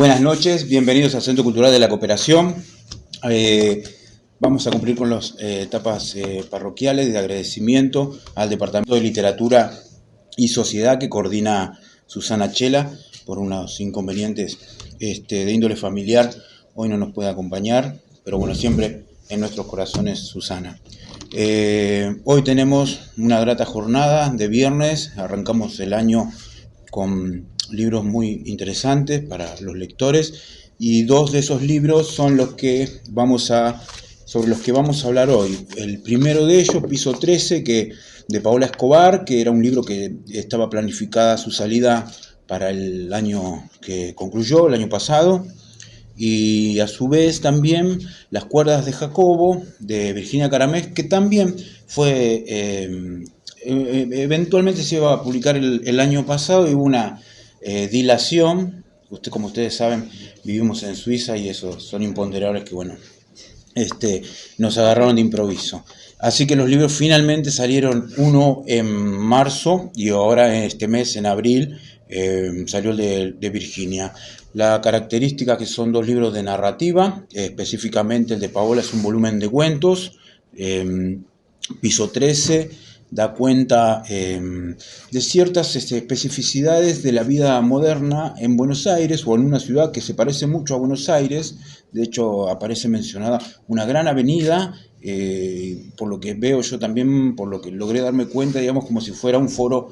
Buenas noches, bienvenidos al Centro Cultural de la Cooperación. Vamos a cumplir con las etapas parroquiales de agradecimiento al Departamento de Literatura y Sociedad que coordina Susana Chela por unos inconvenientes de índole familiar. Hoy no nos puede acompañar, pero bueno, siempre en nuestros corazones Susana. Hoy tenemos una grata jornada de viernes, arrancamos el año con libros muy interesantes para los lectores y dos de esos libros son sobre los que vamos a hablar hoy. El primero de ellos, Piso 13, de Paola Escobar, que era un libro que estaba planificada su salida para el año que concluyó, el año pasado, y a su vez también Las cuerdas de Jacobo, de Virginia Caramés, que también fue eventualmente se iba a publicar el año pasado y hubo una dilación. Como ustedes saben, vivimos en Suiza y esos son imponderables que, bueno, nos agarraron de improviso. Así que los libros finalmente salieron, uno en marzo y ahora este mes, en abril, salió el de Virginia. La característica que son dos libros de narrativa, específicamente el de Paola es un volumen de cuentos. Piso 13 da cuenta de ciertas especificidades de la vida moderna en Buenos Aires o en una ciudad que se parece mucho a Buenos Aires. De hecho, aparece mencionada una gran avenida, por lo que veo yo también, por lo que logré darme cuenta, digamos, como si fuera un foro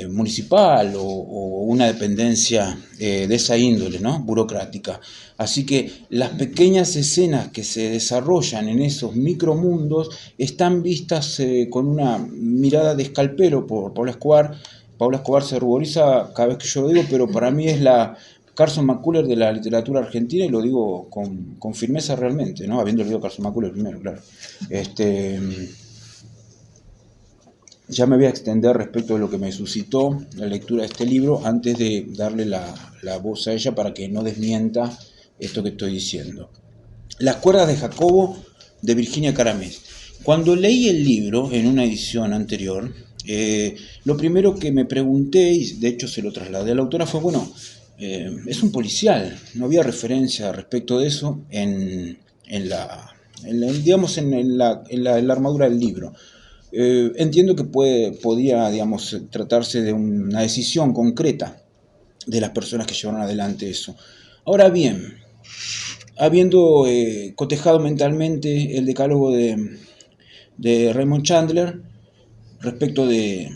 municipal o una dependencia de esa índole, ¿no? Burocrática. Así que las pequeñas escenas que se desarrollan en esos micromundos están vistas con una mirada de escalpelo por Paola Escobar. Paola Escobar se ruboriza cada vez que yo lo digo, pero para mí es la Carson McCullers de la literatura argentina, y lo digo con firmeza realmente, ¿no? Habiendo leído Carson McCullers primero, claro. Ya me voy a extender respecto de lo que me suscitó la lectura de este libro antes de darle la voz a ella para que no desmienta esto que estoy diciendo. Las cuerdas de Jacobo, de Virginia Caramés. Cuando leí el libro en una edición anterior, lo primero que me pregunté, y de hecho se lo trasladé a la autora, fue, bueno, es un policial, no había referencia respecto de eso en la armadura del libro. Entiendo que podía, digamos, tratarse de una decisión concreta de las personas que llevaron adelante eso. Ahora bien, habiendo cotejado mentalmente el decálogo de Raymond Chandler respecto de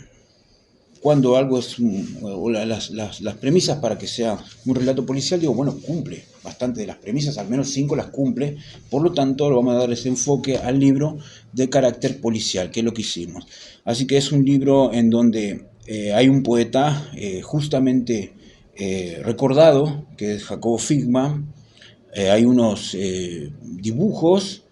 cuando algo es, o las premisas para que sea un relato policial, digo, bueno, cumple bastante de las premisas, al menos 5 las cumple, por lo tanto lo vamos a dar ese enfoque al libro de carácter policial, que es lo que hicimos. Así que es un libro en donde hay un poeta justamente recordado, que es Jacobo Figman, hay unos dibujos,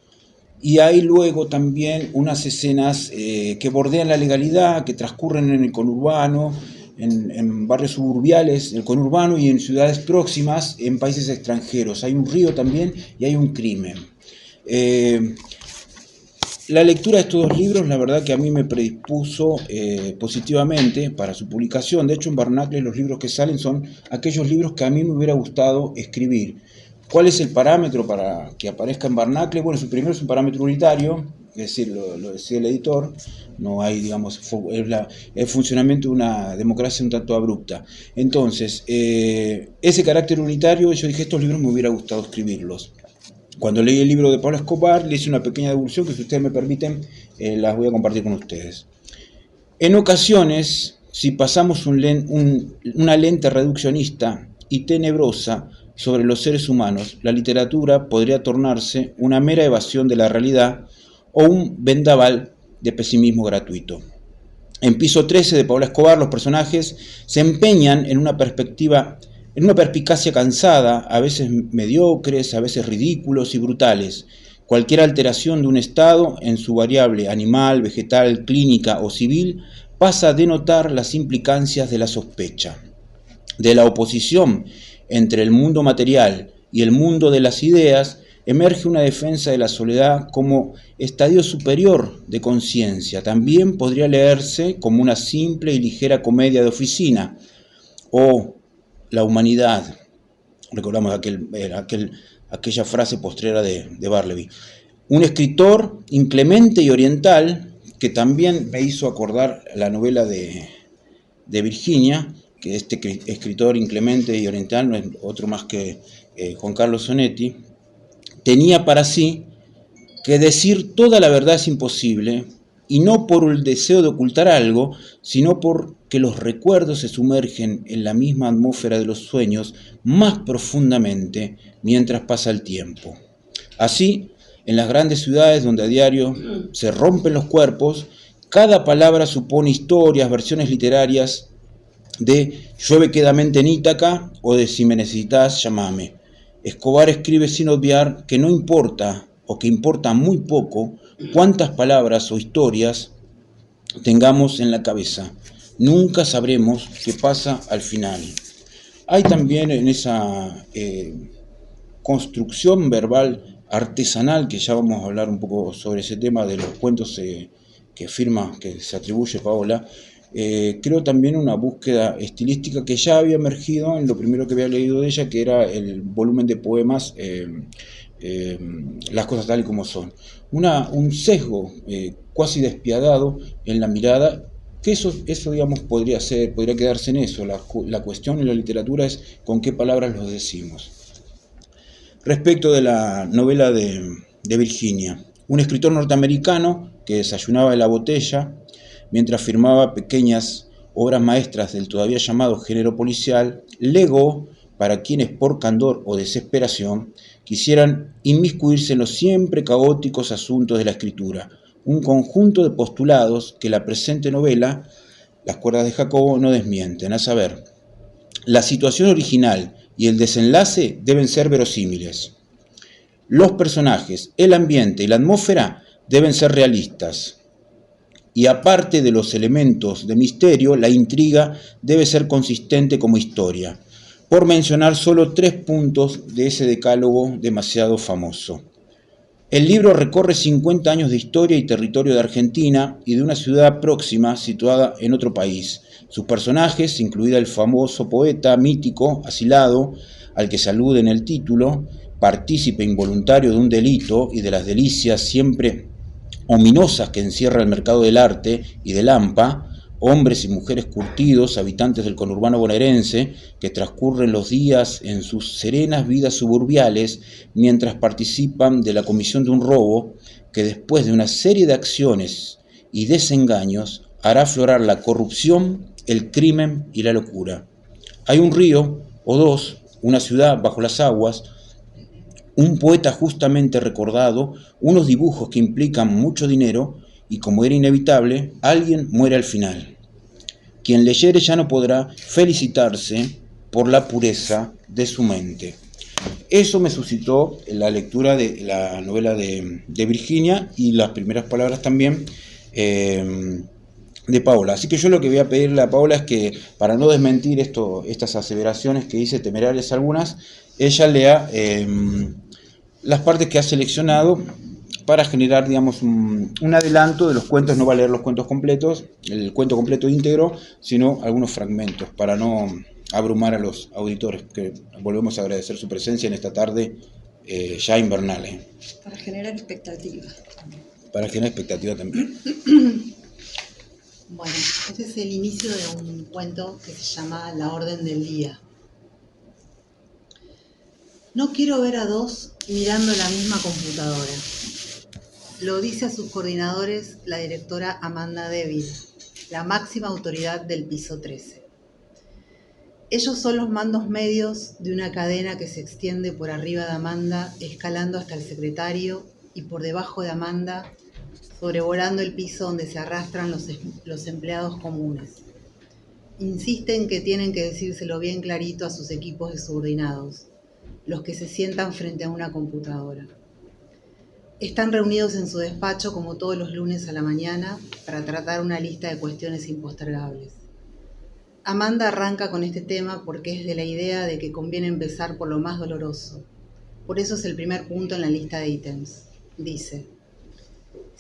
y hay luego también unas escenas que bordean la legalidad, que transcurren en el conurbano, en barrios suburbiales del conurbano y en ciudades próximas, en países extranjeros. Hay un río también y hay un crimen. La lectura de estos dos libros, la verdad que a mí me predispuso positivamente para su publicación. De hecho, en Barnacle los libros que salen son aquellos libros que a mí me hubiera gustado escribir. ¿Cuál es el parámetro para que aparezca en Barnacle? Bueno, primero es un parámetro unitario, es decir, lo decía el editor, no hay, digamos, el funcionamiento de una democracia un tanto abrupta. Entonces, ese carácter unitario, yo dije, estos libros me hubiera gustado escribirlos. Cuando leí el libro de Paola Escobar, le hice una pequeña devolución que, si ustedes me permiten, las voy a compartir con ustedes. En ocasiones, si pasamos una lente reduccionista y tenebrosa sobre los seres humanos, la literatura podría tornarse una mera evasión de la realidad o un vendaval de pesimismo gratuito. En Piso 13 de Paola Escobar, los personajes se empeñan en una perspicacia cansada, a veces mediocres, a veces ridículos y brutales. Cualquier alteración de un estado en su variable animal, vegetal, clínica o civil pasa a denotar las implicancias de la sospecha. De la oposición entre el mundo material y el mundo de las ideas emerge una defensa de la soledad como estadio superior de conciencia. También podría leerse como una simple y ligera comedia de oficina, o la humanidad. Recordamos aquella frase postrera de Barleby. Un escritor inclemente y oriental que también me hizo acordar la novela de Virginia, que este escritor inclemente y oriental no es otro más que Juan Carlos Sonetti, tenía para sí que decir toda la verdad es imposible, y no por el deseo de ocultar algo, sino porque los recuerdos se sumergen en la misma atmósfera de los sueños más profundamente mientras pasa el tiempo. Así, en las grandes ciudades donde a diario se rompen los cuerpos, cada palabra supone historias, versiones literarias de llueve quedamente en Ítaca o de si me necesitas, llamame. Escobar escribe sin obviar que no importa, o que importa muy poco, cuántas palabras o historias tengamos en la cabeza. Nunca sabremos qué pasa al final. Hay también en esa construcción verbal artesanal, que ya vamos a hablar un poco sobre ese tema de los cuentos que se atribuye Paola, creo también una búsqueda estilística que ya había emergido en lo primero que había leído de ella, que era el volumen de poemas Las cosas tal y como son. Un sesgo cuasi despiadado en la mirada, que eso digamos, podría quedarse en eso. La cuestión en la literatura es con qué palabras los decimos. Respecto de la novela de Virginia, un escritor norteamericano que desayunaba en la botella mientras firmaba pequeñas obras maestras del todavía llamado género policial, legó, para quienes por candor o desesperación quisieran inmiscuirse en los siempre caóticos asuntos de la escritura, un conjunto de postulados que la presente novela, Las cuerdas de Jacobo, no desmienten, a saber, la situación original y el desenlace deben ser verosímiles. Los personajes, el ambiente y la atmósfera deben ser realistas. Y aparte de los elementos de misterio, la intriga debe ser consistente como historia, por mencionar solo 3 puntos de ese decálogo demasiado famoso. El libro recorre 50 años de historia y territorio de Argentina y de una ciudad próxima situada en otro país. Sus personajes, incluida el famoso poeta mítico, asilado, al que se alude en el título, partícipe involuntario de un delito y de las delicias siempre ominosas que encierra el mercado del arte y del AMPA, hombres y mujeres curtidos, habitantes del conurbano bonaerense, que transcurren los días en sus serenas vidas suburbiales mientras participan de la comisión de un robo que después de una serie de acciones y desengaños hará aflorar la corrupción, el crimen y la locura. Hay un río o dos, una ciudad bajo las aguas, un poeta justamente recordado, unos dibujos que implican mucho dinero y, como era inevitable, alguien muere al final. Quien leyere ya no podrá felicitarse por la pureza de su mente. Eso me suscitó la lectura de la novela de Virginia y las primeras palabras también de Paola. Así que yo lo que voy a pedirle a Paola es que, para no desmentir estas aseveraciones que hice, temerarias algunas, ella lea las partes que ha seleccionado para generar, digamos, un adelanto de los cuentos. No va a leer los cuentos completos, el cuento completo íntegro, sino algunos fragmentos, para no abrumar a los auditores, que volvemos a agradecer su presencia en esta tarde ya invernal. Para generar expectativa. Para generar expectativa también. Bueno, este es el inicio de un cuento que se llama La Orden del Día. No quiero ver a dos mirando la misma computadora. Lo dice a sus coordinadores la directora Amanda Devil, la máxima autoridad del piso 13. Ellos son los mandos medios de una cadena que se extiende por arriba de Amanda, escalando hasta el secretario, y por debajo de Amanda, sobrevolando el piso donde se arrastran los empleados comunes. Insisten que tienen que decírselo bien clarito a sus equipos de subordinados, los que se sientan frente a una computadora. Están reunidos en su despacho como todos los lunes a la mañana para tratar una lista de cuestiones impostergables. Amanda arranca con este tema porque es de la idea de que conviene empezar por lo más doloroso. Por eso es el primer punto en la lista de ítems. Dice: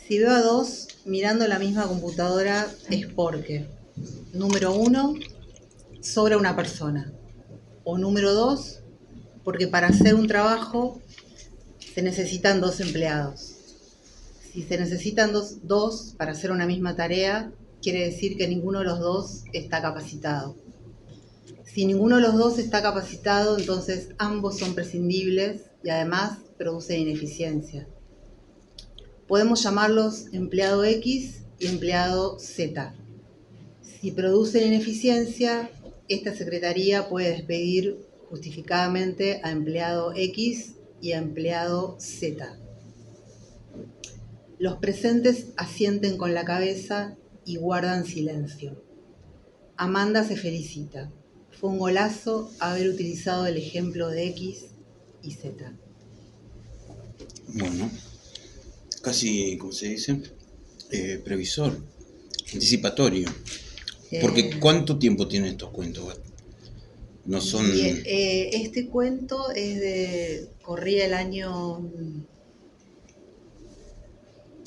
si veo a dos mirando la misma computadora es porque, número 1, sobra una persona. O número 2, porque para hacer un trabajo se necesitan 2 empleados. Si se necesitan dos para hacer una misma tarea, quiere decir que ninguno de los 2 está capacitado. Si ninguno de los 2 está capacitado, entonces ambos son prescindibles y además producen ineficiencia. Podemos llamarlos empleado X y empleado Z. Si producen ineficiencia, esta secretaría puede despedir justificadamente a empleado X y a empleado Z. Los presentes asienten con la cabeza y guardan silencio. Amanda se felicita. Fue un golazo haber utilizado el ejemplo de X y Z. Bueno, casi, ¿cómo se dice? Previsor, anticipatorio. Porque ¿cuánto tiempo tienen estos cuentos? No son... Este cuento corría el año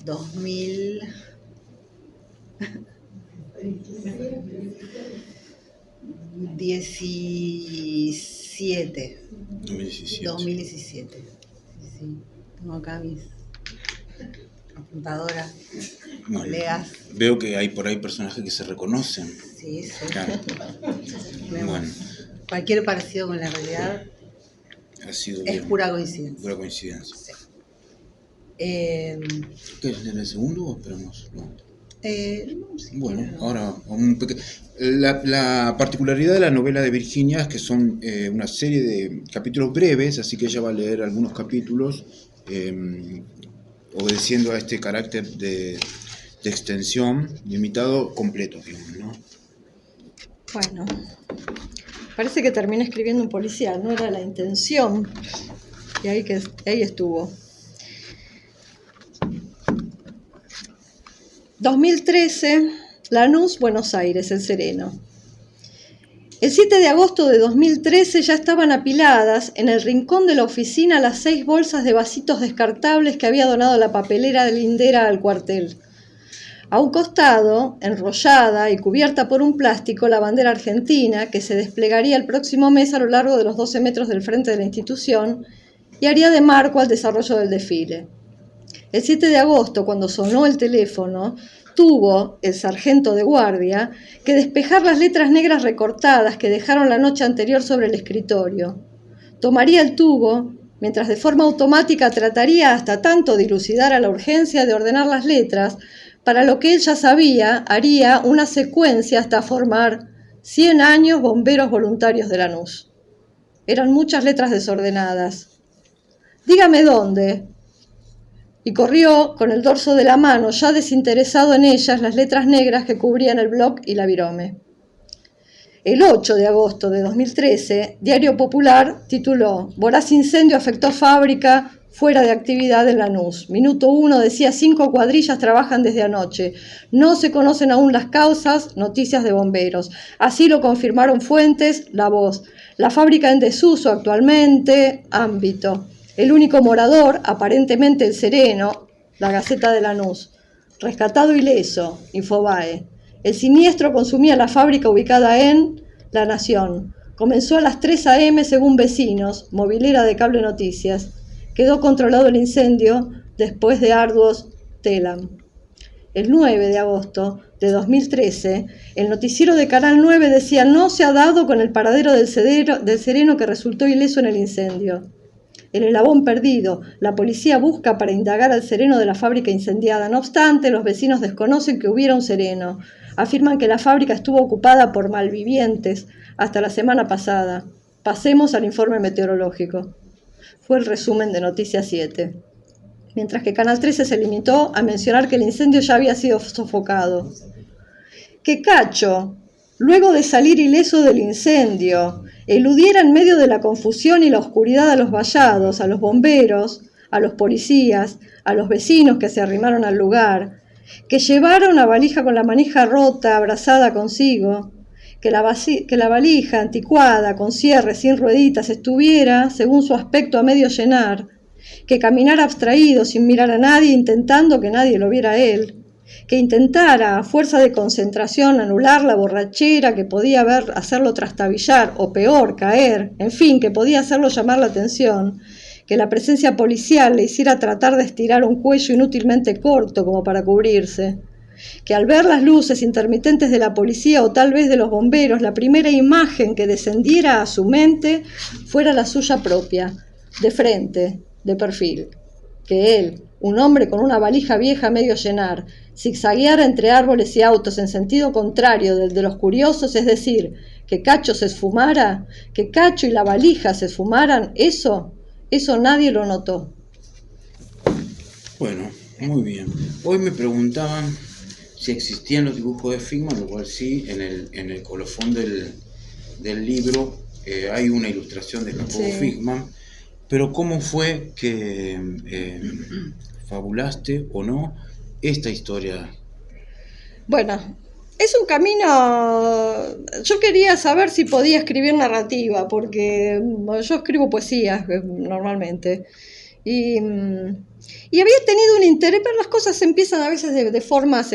2017. 2017. Sí, tengo acá mis apuntadoras, bueno, colegas. Veo que hay por ahí personajes que se reconocen. Sí. Claro. Bueno. Cualquier parecido con la realidad es pura coincidencia. Pura coincidencia. Sí. ¿Qué es en el segundo o esperamos? No. No, sí, bueno, ahora la particularidad de la novela de Virginia es que son una serie de capítulos breves, así que ella va a leer algunos capítulos obedeciendo a este carácter de extensión limitado completo, digamos, ¿no? Bueno, parece que terminé escribiendo un policial, no era la intención, y ahí estuvo. 2013, Lanús, Buenos Aires, El Sereno. El 7 de agosto de 2013 ya estaban apiladas en el rincón de la oficina las 6 bolsas de vasitos descartables que había donado la papelera de Lindera al cuartel. A un costado, enrollada y cubierta por un plástico, la bandera argentina, que se desplegaría el próximo mes a lo largo de los 12 metros del frente de la institución y haría de marco al desarrollo del desfile. El 7 de agosto, cuando sonó el teléfono, tuvo el sargento de guardia que despejar las letras negras recortadas que dejaron la noche anterior sobre el escritorio. Tomaría el tubo, mientras de forma automática trataría hasta tanto dilucidar a la urgencia de ordenar las letras, para lo que él ya sabía, haría una secuencia hasta formar 100 años bomberos voluntarios de Lanús. Eran muchas letras desordenadas. «Dígame dónde». Y corrió, con el dorso de la mano, ya desinteresado en ellas, las letras negras que cubrían el bloc y la virome. El 8 de agosto de 2013, Diario Popular tituló «Voraz incendio afectó fábrica fuera de actividad en Lanús». Minuto 1 decía 5 cuadrillas trabajan desde anoche. No se conocen aún las causas, noticias de bomberos. Así lo confirmaron fuentes, La Voz. La fábrica en desuso actualmente, Ámbito. El único morador, aparentemente El Sereno, La Gaceta de Lanús. Rescatado ileso, Infobae. El siniestro consumía la fábrica ubicada en La Nación. Comenzó a las 3 a.m. según vecinos, movilera de Cable Noticias. Quedó controlado el incendio después de arduos telam. El 9 de agosto de 2013, el noticiero de Canal 9 decía no se ha dado con el paradero del Sereno que resultó ileso en el incendio. El eslabón perdido, la policía busca para indagar al sereno de la fábrica incendiada. No obstante, los vecinos desconocen que hubiera un sereno. Afirman que la fábrica estuvo ocupada por malvivientes hasta la semana pasada. Pasemos al informe meteorológico. Fue el resumen de Noticias 7. Mientras que Canal 13 se limitó a mencionar que el incendio ya había sido sofocado. Que Cacho, luego de salir ileso del incendio, eludiera en medio de la confusión y la oscuridad a los vallados, a los bomberos, a los policías, a los vecinos que se arrimaron al lugar, que llevara una valija con la manija rota, abrazada consigo, que la valija anticuada, con cierre, sin rueditas, estuviera, según su aspecto, a medio llenar, que caminara abstraído, sin mirar a nadie, intentando que nadie lo viera a él, que intentara a fuerza de concentración anular la borrachera, que podía hacerlo trastabillar o peor, caer, en fin, que podía hacerlo llamar la atención, que la presencia policial le hiciera tratar de estirar un cuello inútilmente corto como para cubrirse, que al ver las luces intermitentes de la policía o tal vez de los bomberos, la primera imagen que descendiera a su mente fuera la suya propia, de frente, de perfil, que él, un hombre con una valija vieja a medio llenar, zigzagueara entre árboles y autos en sentido contrario del de los curiosos, es decir, que Cacho se esfumara, que Cacho y la valija se esfumaran, eso nadie lo notó. Bueno, muy bien. Hoy me preguntaban si existían los dibujos de Figman, lo cual sí, en el colofón del libro hay una ilustración de Jacobo Figman, pero ¿cómo fue que fabulaste o no esta historia? Bueno, es un camino. Yo quería saber si podía escribir narrativa, porque yo escribo poesías normalmente. Y había tenido un interés, pero las cosas empiezan a veces de formas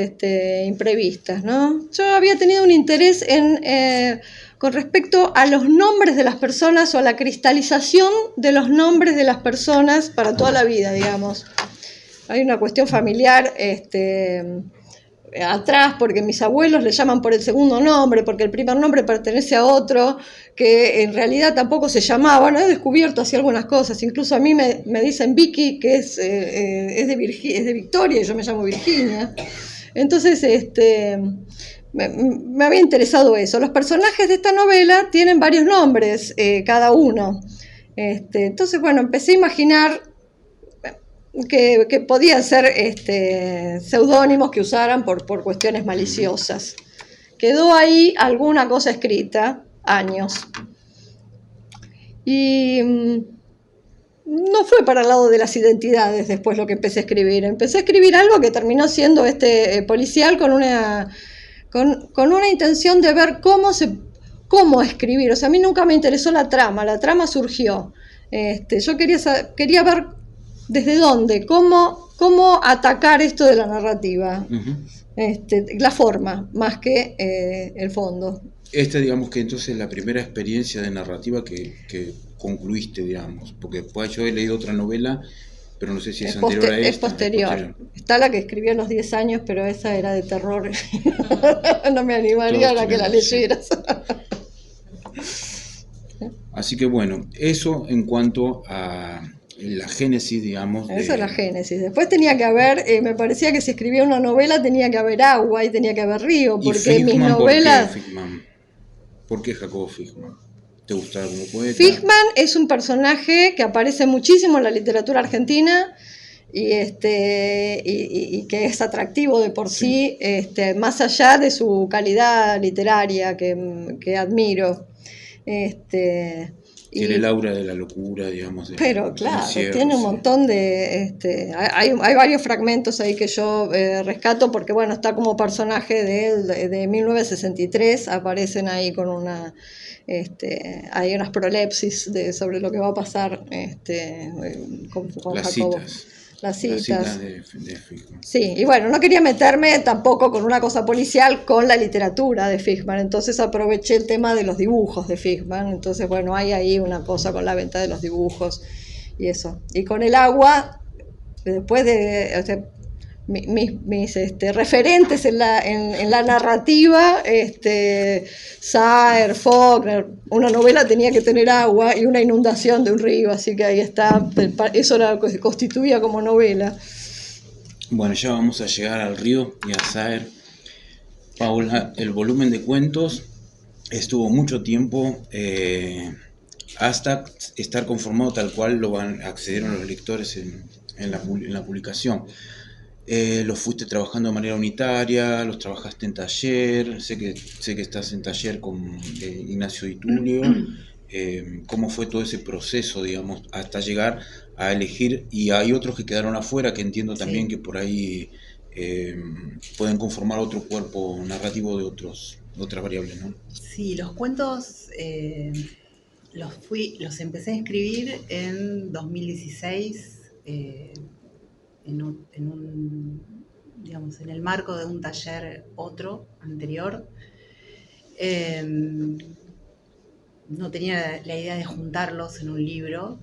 imprevistas, ¿no? Yo había tenido un interés con respecto a los nombres de las personas o a la cristalización de los nombres de las personas para toda la vida, digamos. Hay una cuestión familiar atrás, porque mis abuelos le llaman por el segundo nombre, porque el primer nombre pertenece a otro, que en realidad tampoco se llamaba. Bueno, he descubierto así algunas cosas, incluso a mí me dicen Vicky, que es de Victoria, y yo me llamo Virginia. Entonces, me había interesado eso. Los personajes de esta novela tienen varios nombres, cada uno. Entonces, bueno, empecé a imaginar que podían ser seudónimos que usaran por cuestiones maliciosas. Quedó ahí alguna cosa escrita, años. Y no fue para el lado de las identidades después lo que empecé a escribir. Empecé a escribir algo que terminó siendo policial con una intención de ver cómo escribir. O sea, a mí nunca me interesó la trama surgió. Yo quería ver desde dónde, cómo atacar esto de la narrativa. Uh-huh. La forma, más que el fondo. Esta, digamos que entonces es la primera experiencia de narrativa que concluiste, digamos, porque después yo he leído otra novela, pero no sé si es anterior a esta. Es posterior. Está la que escribí a los 10 años, pero esa era de terror. No me animaría a que la leyeras. Así que bueno, eso en cuanto a la génesis, digamos. Esa es la génesis. Después tenía que haber, me parecía que si escribía una novela tenía que haber agua y tenía que haber río, porque Figman, mis novelas... ¿Por qué Jacobo Figman? ¿Te gusta como poeta? Figman es un personaje que aparece muchísimo en la literatura argentina y que es atractivo de por sí, más allá de su calidad literaria que admiro. Tiene el aura de la locura, digamos. Pero claro, tiene un montón de... hay varios fragmentos ahí que yo rescato porque, bueno, está como personaje de 1963, aparecen ahí con una... hay unas prolepsis sobre lo que va a pasar con las Jacobo. Citas. Las citas de Figman. Sí, y bueno, no quería meterme tampoco con una cosa policial con la literatura de Figman, entonces aproveché el tema de los dibujos de Figman, entonces bueno, hay ahí una cosa con la venta de los dibujos y eso. Y con el agua, después de mis referentes en la narrativa, Saer, Faulkner, una novela tenía que tener agua y una inundación de un río, así que ahí está, eso era lo que constituía como novela. Bueno, ya vamos a llegar al río y a Saer. Paula, el volumen de cuentos estuvo mucho tiempo hasta estar conformado tal cual accedieron los lectores en la publicación. Los fuiste trabajando de manera unitaria, los trabajaste en taller, sé que estás en taller con Ignacio Di Tullio. ¿Cómo fue todo ese proceso, digamos, hasta llegar a elegir? Y hay otros que quedaron afuera, que entiendo también que por ahí pueden conformar otro cuerpo narrativo de otras variables, ¿no? Sí, los cuentos los empecé a escribir en 2016, en un digamos, en el marco de un taller anterior. No tenía la idea de juntarlos en un libro,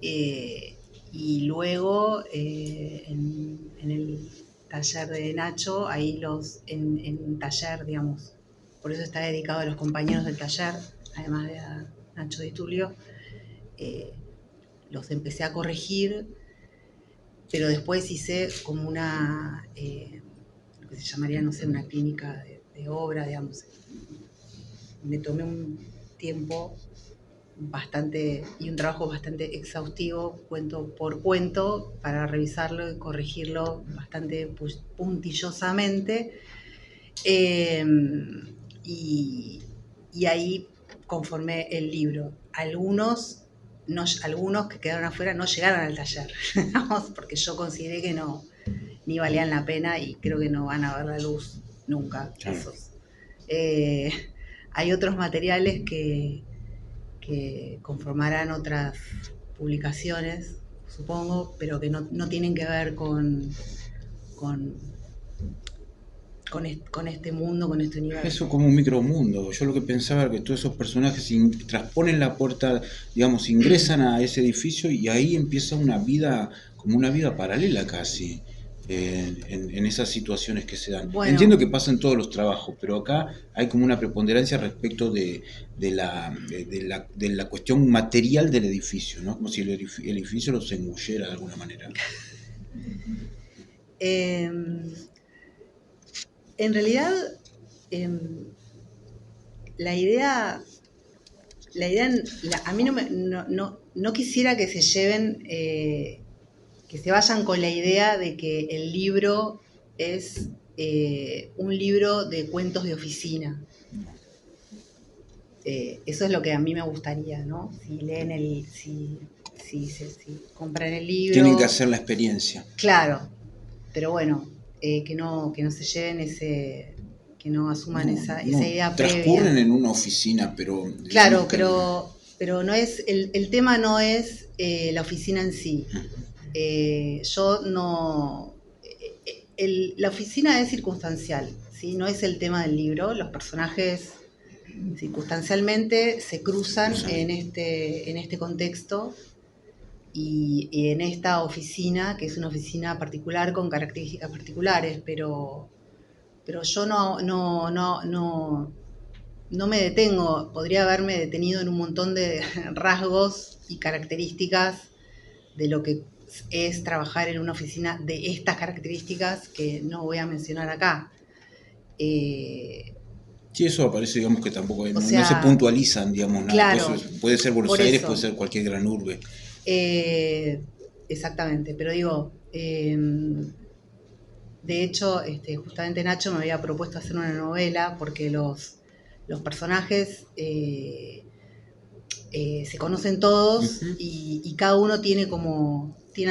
y luego en el taller de Nacho, ahí en taller, digamos, por eso está dedicado a los compañeros del taller, además de a Nacho y Tulio, los empecé a corregir, pero después hice como lo que se llamaría, no sé, una clínica de obra, digamos. Me tomé un tiempo bastante y un trabajo bastante exhaustivo, cuento por cuento, para revisarlo y corregirlo bastante puntillosamente. Y ahí conformé el libro. Algunos que quedaron afuera no llegaron al taller, porque yo consideré que ni valían la pena y creo que no van a ver la luz nunca. Claro. Esos. Hay otros materiales que conformarán otras publicaciones, supongo, pero que no tienen que ver con este mundo, con este universo. Eso como un micromundo. Yo lo que pensaba era que todos esos personajes trasponen la puerta, digamos, ingresan a ese edificio y ahí empieza una vida, como una vida paralela casi, en esas situaciones que se dan. Bueno. Entiendo que pasa en todos los trabajos, pero acá hay como una preponderancia respecto de la cuestión material del edificio, ¿no? Como si el edificio los engullera de alguna manera. En realidad, la idea a mí no quisiera que se lleven, que se vayan con la idea de que el libro es un libro de cuentos de oficina. Eso es lo que a mí me gustaría, ¿no? Si leen si compran el libro. Tienen que hacer la experiencia. Claro, pero bueno, que no se lleven que no asuman esa idea previa. Transcurren en una oficina, pero... Claro, pero no es, el tema no es la oficina en sí. La oficina es circunstancial, ¿sí? No es el tema del libro. Los personajes circunstancialmente se cruzan en este contexto y en esta oficina, que es una oficina particular con características particulares, pero yo no me detengo. Podría haberme detenido en un montón de rasgos y características de lo que es trabajar en una oficina de estas características que no voy a mencionar acá. Sí, eso aparece, digamos que tampoco no se puntualizan, digamos, nada. Claro, puede ser Buenos Aires, puede ser cualquier gran urbe. Exactamente, pero digo, de hecho, justamente Nacho me había propuesto hacer una novela porque los personajes se conocen todos. Uh-huh. y cada uno tiene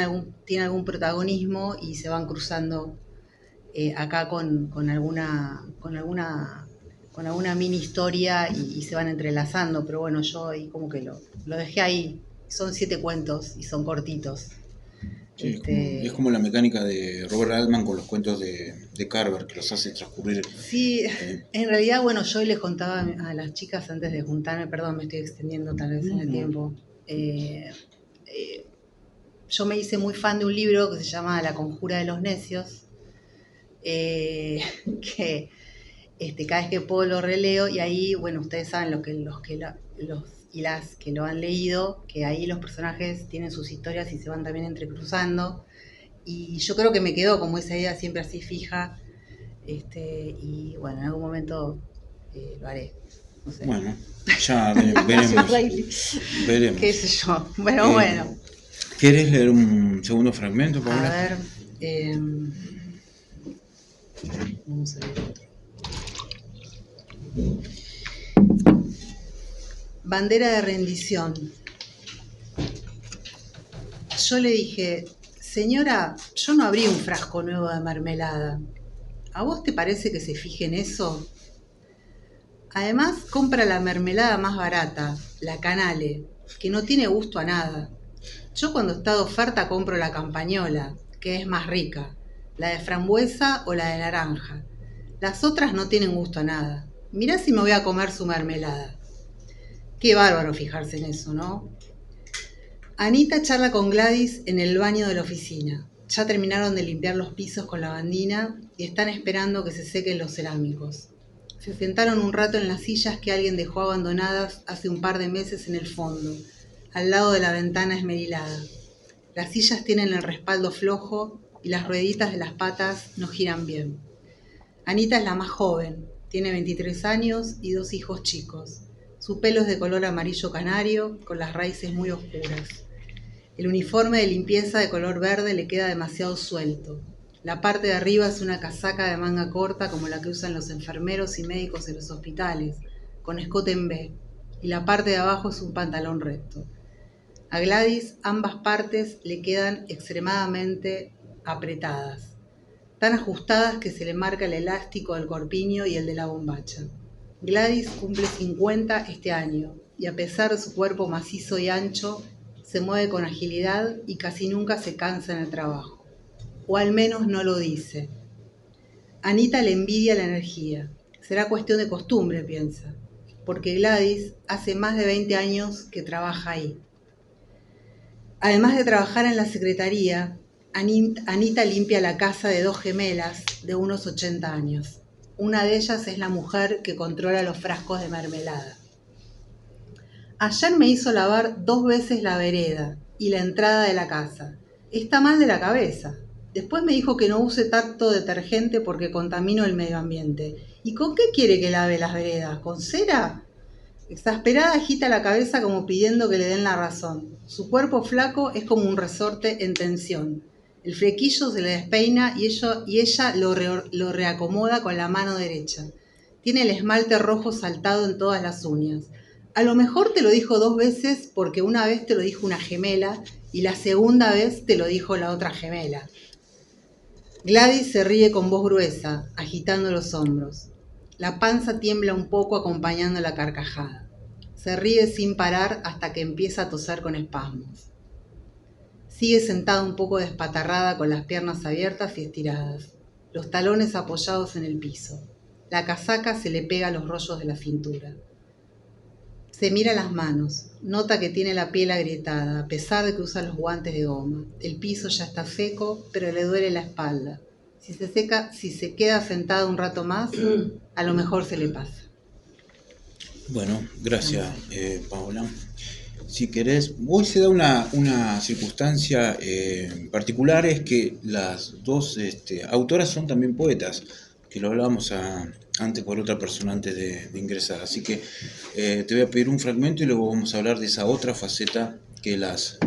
algún protagonismo y se van cruzando acá con alguna mini historia y se van entrelazando, pero bueno, yo ahí como que lo dejé ahí. Son 7 cuentos y son cortitos. Sí, es como la mecánica de Robert Altman con los cuentos de Carver, que los hace transcurrir. Sí, en realidad, bueno, yo les contaba a las chicas antes de juntarme, perdón, me estoy extendiendo tal vez en el tiempo. Yo me hice muy fan de un libro que se llama La conjura de los necios, que cada vez que puedo lo releo, y ahí, bueno, ustedes saben los y las que lo han leído, que ahí los personajes tienen sus historias y se van también entrecruzando, y yo creo que me quedó como esa idea siempre así fija, y bueno, en algún momento lo haré, no sé. Bueno, ya veremos. Qué sé yo, bueno. ¿Quieres leer un segundo fragmento, Paula? A ver, vamos a leer otro. Bandera de rendición. Yo le dije: señora, yo no abrí un frasco nuevo de mermelada. ¿A vos te parece que se fije en eso? Además, compra la mermelada más barata, la Canale, que no tiene gusto a nada. Yo cuando está de oferta compro la Campañola, que es más rica. la de frambuesa o la de naranja. Las otras no tienen gusto a nada. Mirá si me voy a comer su mermelada. Qué bárbaro fijarse en eso, ¿no? Anita charla con Gladys en el baño de la oficina. Ya terminaron de limpiar los pisos con lavandina y están esperando que se sequen los cerámicos. Se sentaron un rato en las sillas que alguien dejó abandonadas hace un par de meses en el fondo, al lado de la ventana esmerilada. Las sillas tienen el respaldo flojo y las rueditas de las patas no giran bien. Anita es la más joven, tiene 23 años y 2 hijos chicos. Su pelo es de color amarillo canario, con las raíces muy oscuras. El uniforme de limpieza de color verde le queda demasiado suelto. La parte de arriba es una casaca de manga corta como la que usan los enfermeros y médicos en los hospitales, con escote en V, y la parte de abajo es un pantalón recto. A Gladys ambas partes le quedan extremadamente apretadas, tan ajustadas que se le marca el elástico del corpiño y el de la bombacha. Gladys cumple 50 este año y a pesar de su cuerpo macizo y ancho, se mueve con agilidad y casi nunca se cansa en el trabajo. O al menos no lo dice. Anita le envidia la energía. Será cuestión de costumbre, piensa, porque Gladys hace más de 20 años que trabaja ahí. Además de trabajar en la secretaría, Anita limpia la casa de 2 gemelas de unos 80 años. Una de ellas es la mujer que controla los frascos de mermelada. Ayer me hizo lavar 2 veces la vereda y la entrada de la casa. Está mal de la cabeza. Después me dijo que no use tanto detergente porque contamino el medio ambiente. ¿Y con qué quiere que lave las veredas? ¿Con cera? Exasperada agita la cabeza como pidiendo que le den la razón. Su cuerpo flaco es como un resorte en tensión. El flequillo se le despeina y ella lo reacomoda con la mano derecha. Tiene el esmalte rojo saltado en todas las uñas. A lo mejor te lo dijo 2 veces porque una vez te lo dijo una gemela y la segunda vez te lo dijo la otra gemela. Gladys se ríe con voz gruesa, agitando los hombros. La panza tiembla un poco acompañando la carcajada. Se ríe sin parar hasta que empieza a toser con espasmos. Sigue sentada un poco despatarrada con las piernas abiertas y estiradas, los talones apoyados en el piso. La casaca se le pega a los rollos de la cintura. Se mira las manos, nota que tiene la piel agrietada, a pesar de que usa los guantes de goma. El piso ya está seco, pero le duele la espalda. Si se queda sentada un rato más, a lo mejor se le pasa. Bueno, gracias, Paola. Si querés, hoy se da una circunstancia particular, es que las 2 autoras son también poetas, que lo hablábamos antes por otra persona antes de ingresar. Así que te voy a pedir un fragmento y luego vamos a hablar de esa otra faceta que las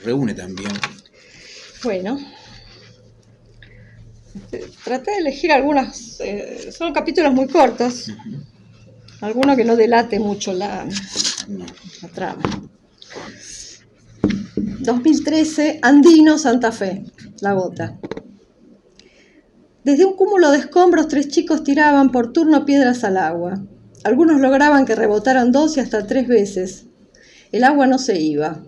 reúne también. Bueno, traté de elegir algunas, son capítulos muy cortos, alguno que no delate mucho la trama. 2013, Andino, Santa Fe, La Gota. Desde un cúmulo de escombros 3 chicos tiraban por turno piedras al agua. Algunos lograban que rebotaran 2 y hasta 3 veces. El agua no se iba.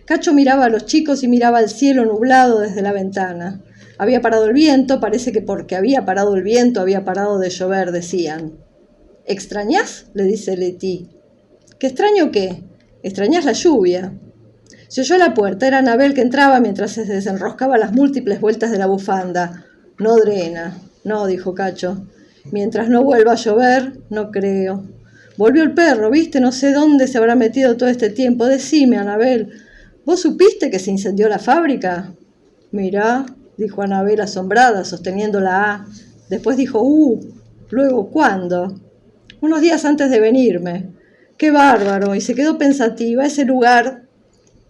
Cacho miraba a los chicos y miraba el cielo nublado desde la ventana. Había parado el viento, parece que porque había parado el viento había parado de llover, decían. ¿Extrañás?, le dice Leti. ¿Qué extraño qué? ¿Extrañás la lluvia? Se oyó a la puerta, era Anabel que entraba mientras se desenroscaba las múltiples vueltas de la bufanda. No drena, no, dijo Cacho. Mientras no vuelva a llover, no creo. Volvió el perro, ¿viste? No sé dónde se habrá metido todo este tiempo. Decime, Anabel, ¿vos supiste que se incendió la fábrica? Mirá, dijo Anabel asombrada, sosteniendo la A. Después dijo, luego, ¿cuándo? Unos días antes de venirme. ¡Qué bárbaro! Y se quedó pensativa. Ese lugar,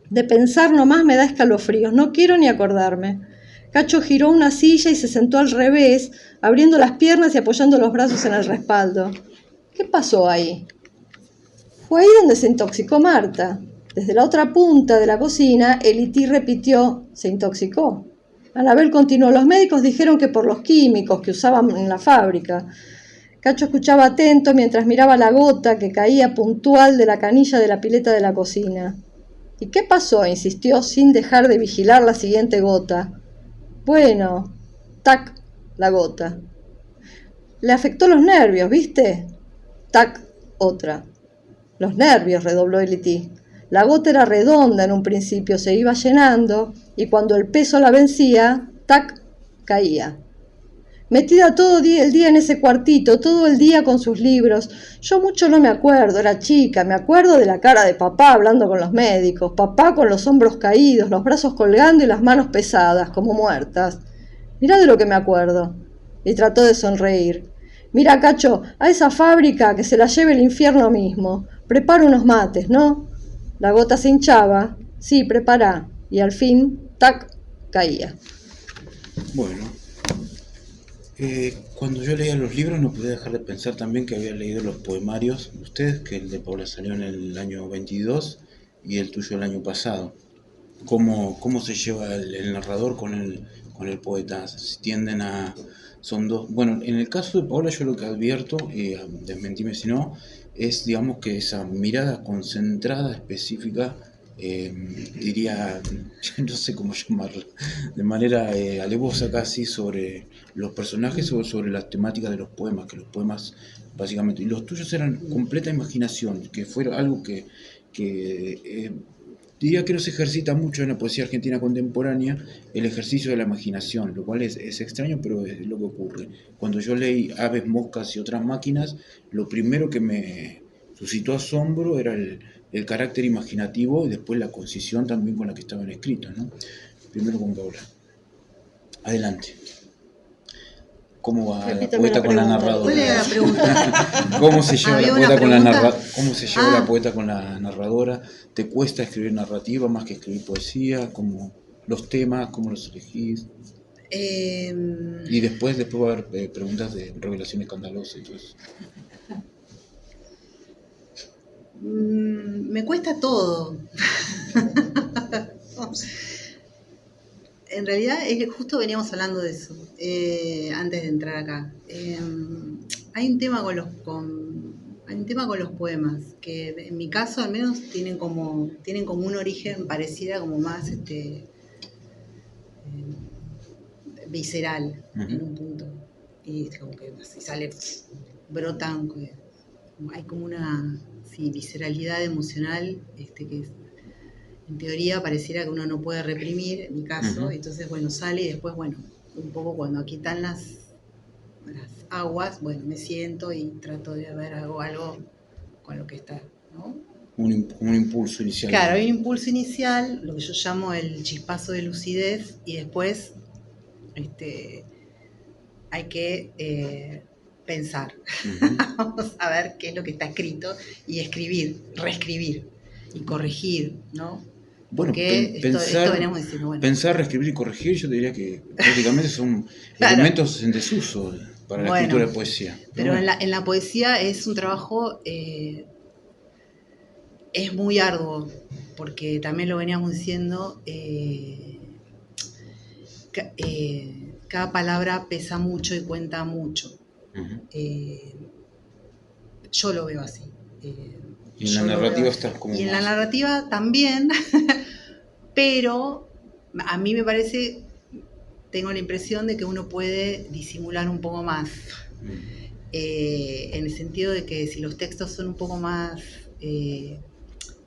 de pensar nomás me da escalofríos. No quiero ni acordarme. Cacho giró una silla y se sentó al revés, abriendo las piernas y apoyando los brazos en el respaldo. ¿Qué pasó ahí? Fue ahí donde se intoxicó Marta. Desde la otra punta de la cocina, Elití repitió, se intoxicó. Anabel continuó, los médicos dijeron que por los químicos que usaban en la fábrica. Cacho escuchaba atento mientras miraba la gota que caía puntual de la canilla de la pileta de la cocina. ¿Y qué pasó?, insistió sin dejar de vigilar la siguiente gota. Bueno, Tac, la gota. Le afectó los nervios, ¿viste? Tac, otra. Los nervios, redobló Elití. La gota era redonda en un principio, se iba llenando, y cuando el peso la vencía, tac, caía. Metida todo el día en ese cuartito, todo el día con sus libros. Yo mucho no me acuerdo, era chica, me acuerdo de la cara de papá hablando con los médicos, papá con los hombros caídos, los brazos colgando y las manos pesadas, como muertas. Mirá de lo que me acuerdo. Y trató de sonreír. Mira, Cacho, a esa fábrica que se la lleve el infierno mismo. Prepara unos mates, ¿no? La gota se hinchaba. Sí, prepara. Y al fin, tac, caía. Bueno, cuando yo leía los libros no podía dejar de pensar también que había leído los poemarios de ustedes, que el de Paula salió en el año 22 y el tuyo el año pasado. ¿Cómo se lleva el narrador con el poeta? Si tienden a... Son dos... Bueno, en el caso de Paola yo lo que advierto, y desmentime si no, es digamos que esa mirada concentrada, específica, diría, no sé cómo llamarla, de manera alevosa casi sobre los personajes o sobre las temáticas de los poemas, que los poemas básicamente, y los tuyos eran completa imaginación, que fuera algo que diría que no se ejercita mucho en la poesía argentina contemporánea el ejercicio de la imaginación, lo cual es extraño, pero es lo que ocurre. Cuando yo leí Aves, Moscas y otras máquinas, lo primero que me suscitó asombro era el carácter imaginativo y después la concisión también con la que estaban escritos, ¿no? Primero con Paula. Adelante. ¿Cómo va Repítame la poeta la con la pregunta. narradora? ¿Cuál era la pregunta? ¿Cómo se lleva Había la una poeta con la pregunta. ¿Cómo se lleva la Ah. poeta con la narradora? ¿Te cuesta escribir narrativa más que escribir poesía? ¿Cómo los temas, cómo los elegís? Y después va a haber preguntas de revelación escandalosa y todo eso. Me cuesta todo. En realidad, es que justo veníamos hablando de eso antes de entrar acá. Hay un tema hay un tema con los poemas que, en mi caso, al menos tienen como un origen pareciera como más visceral en un punto, y como que así sale, brotan, hay como una visceralidad emocional que en teoría pareciera que uno no puede reprimir, en mi caso, entonces bueno, sale y después bueno, un poco cuando quitan las aguas, bueno, me siento y trato de ver, hago algo con lo que está, ¿no? Un impulso inicial. Claro, hay un impulso inicial, lo que yo llamo el chispazo de lucidez, y después hay que pensar. Vamos a ver qué es lo que está escrito y escribir, reescribir y corregir, ¿no? Bueno, porque esto veníamos diciendo, bueno. Pensar, reescribir y corregir, yo te diría que prácticamente son Claro. elementos en desuso para la escritura de poesía, ¿no? Pero en la poesía es un trabajo, es muy arduo, porque también lo veníamos diciendo, cada palabra pesa mucho y cuenta mucho. Yo lo veo así. Y en la narrativa estás como y en más... la narrativa también, pero a mí me parece, tengo la impresión de que uno puede disimular un poco más, en el sentido de que si los textos son un poco más,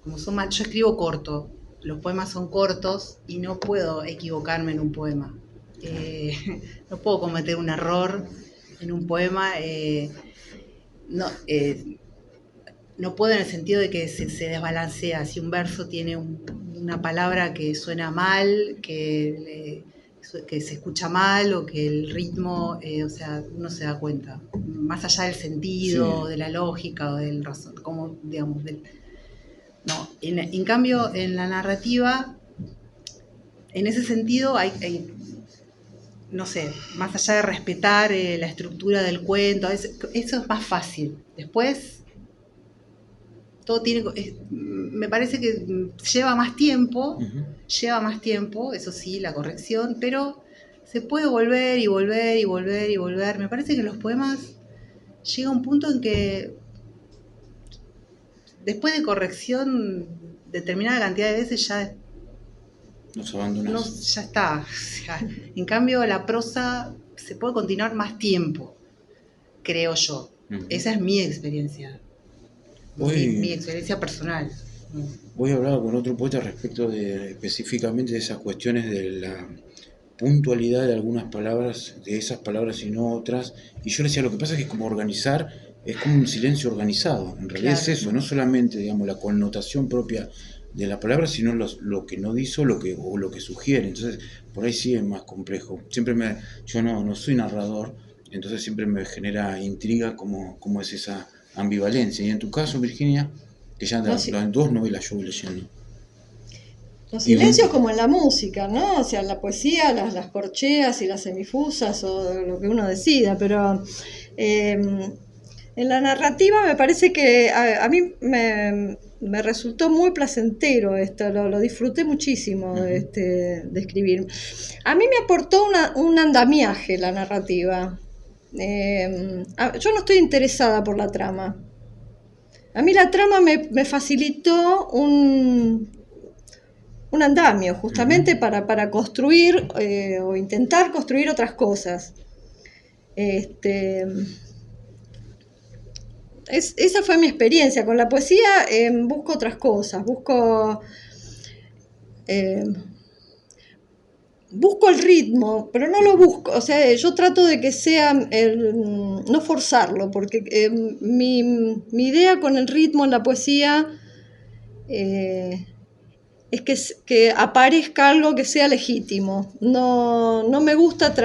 como son más, yo escribo corto, los poemas son cortos y no puedo equivocarme en un poema, no puedo cometer un error en un poema, no puedo, en el sentido de que se desbalancea. Si un verso tiene una palabra que suena mal, que se escucha mal, o que el ritmo, o sea, uno se da cuenta, más allá del sentido, de la lógica o del razón, como digamos, no. En cambio, en la narrativa, en ese sentido hay no sé, más allá de respetar la estructura del cuento, eso es más fácil. Después todo me parece que lleva más tiempo, eso sí, la corrección, pero se puede volver y volver y volver y volver. Me parece que los poemas llega un punto en que después de corrección determinada cantidad de veces nos abandonamos. Ya está. O sea, en cambio la prosa se puede continuar más tiempo, creo yo. Esa es mi experiencia, mi experiencia personal. Voy a hablar con otro poeta respecto específicamente de esas cuestiones de la puntualidad de algunas palabras, de esas palabras y no otras. Y yo le decía, lo que pasa es que es como organizar, es como un silencio organizado. En realidad es eso, no solamente, digamos, la connotación propia de la palabra, sino lo que no dice o lo que sugiere. Entonces, por ahí sí es más complejo. Yo no soy narrador, entonces siempre me genera intriga cómo es esa ambivalencia. Y en tu caso, Virginia, que ya las dos novelas yo voy leyendo. Los silencios como en la música, ¿no? O sea, en la poesía, las corcheas y las semifusas o lo que uno decida, pero en la narrativa me parece que a mí me resultó muy placentero esto, lo disfruté muchísimo de escribir. A mí me aportó un andamiaje la narrativa. Yo no estoy interesada por la trama. A mí la trama me facilitó un andamio, justamente para construir o intentar construir otras cosas. Esa fue mi experiencia. Con la poesía busco otras cosas, busco el ritmo, pero no lo busco, o sea, yo trato de que sea, no forzarlo, porque mi idea con el ritmo en la poesía es que aparezca algo que sea legítimo. No me gusta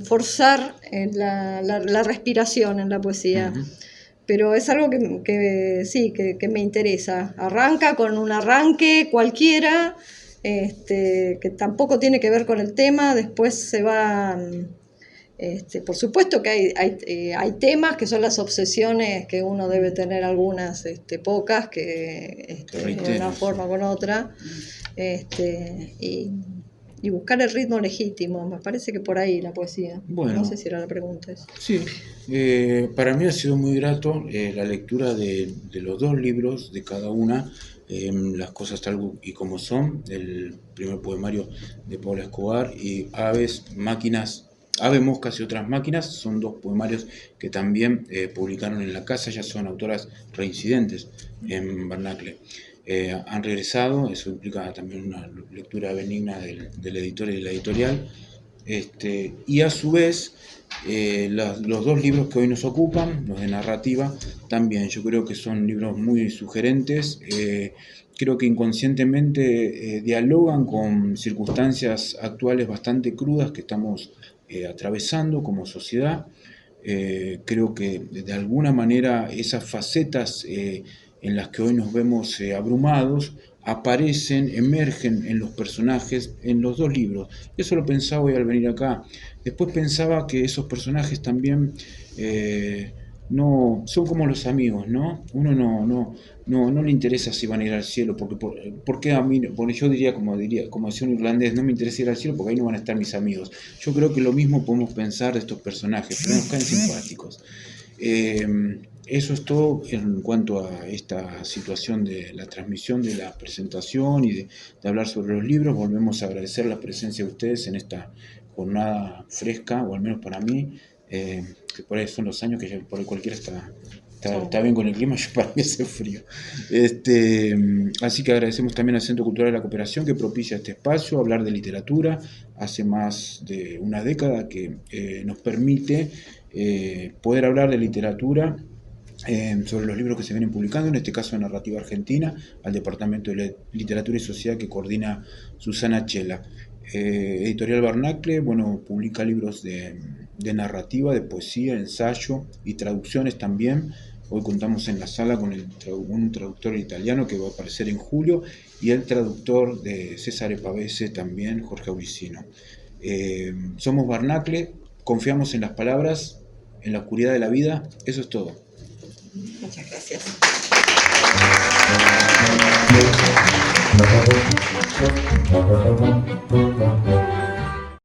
forzar la respiración en la poesía. Pero es algo que me interesa. Arranca con un arranque cualquiera, que tampoco tiene que ver con el tema, después se va... por supuesto que hay temas que son las obsesiones, que uno debe tener algunas, pocas, que de una forma o con otra, y buscar el ritmo legítimo. Me parece que por ahí la poesía. Bueno, no sé si era la pregunta esa. Sí, para mí ha sido muy grato la lectura de los dos libros de cada una. Las cosas tal y como son, el primer poemario de Pablo Escobar, y Aves, Moscas y otras máquinas, son dos poemarios que también publicaron en la casa, ya son autoras reincidentes en Barnacle. Han regresado, eso implica también una lectura benigna del editor y de la editorial, y a su vez los dos libros que hoy nos ocupan, los de narrativa, también yo creo que son libros muy sugerentes. Creo que inconscientemente dialogan con circunstancias actuales bastante crudas que estamos atravesando como sociedad. Creo que de alguna manera esas facetas en las que hoy nos vemos abrumados emergen en los personajes en los dos libros. Eso lo pensaba hoy al venir acá. Después pensaba que esos personajes también no son como los amigos, ¿no? Uno no le interesa si van a ir al cielo, porque a mí, bueno, yo diría como decía un irlandés, no me interesa ir al cielo porque ahí no van a estar mis amigos. Yo creo que lo mismo podemos pensar de estos personajes, pero nos caen simpáticos. Eso es todo en cuanto a esta situación de la transmisión de la presentación y de hablar sobre los libros. Volvemos a agradecer la presencia de ustedes en esta jornada fresca, o al menos para mí, que por ahí son los años que por ahí cualquiera está bien con el clima, yo para mí hace frío. Así que agradecemos también al Centro Cultural de la Cooperación que propicia este espacio, hablar de literatura. Hace más de una década que nos permite poder hablar de literatura sobre los libros que se vienen publicando, en este caso de Narrativa Argentina, al Departamento de Literatura y Sociedad que coordina Susana Chela. Editorial Barnacle, bueno, publica libros de narrativa, de poesía, ensayo y traducciones también. Hoy contamos en la sala con un traductor italiano que va a aparecer en julio, y el traductor de Cesare Pavese también, Jorge Auricino. Somos Barnacle, confiamos en las palabras, en la oscuridad de la vida. Eso es todo. Muchas gracias. Thank you.